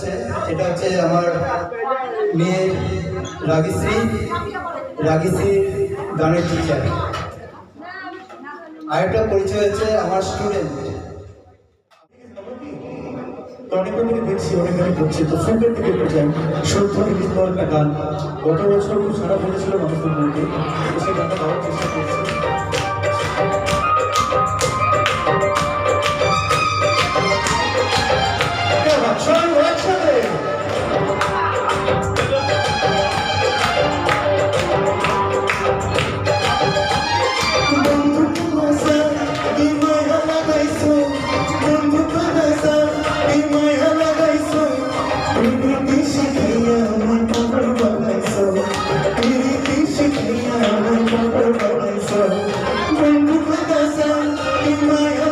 আছে, এটা হচ্ছে আমার মেয়ের রাগিশ্রী গানের টিচার। আরেকটা পরিচয় হচ্ছে আমার স্টুডেন্ট। অনেক দেখছি অনেক গান করছি, তো ফুলদের দিকে একটু যাই। সত্য নির্মিত একটা গান গত বছর খুব সারা পড়েছিল মানুষের মধ্যে, তো সেই গানটা গাওয়ার চেষ্টা করছি। When you put the sun in my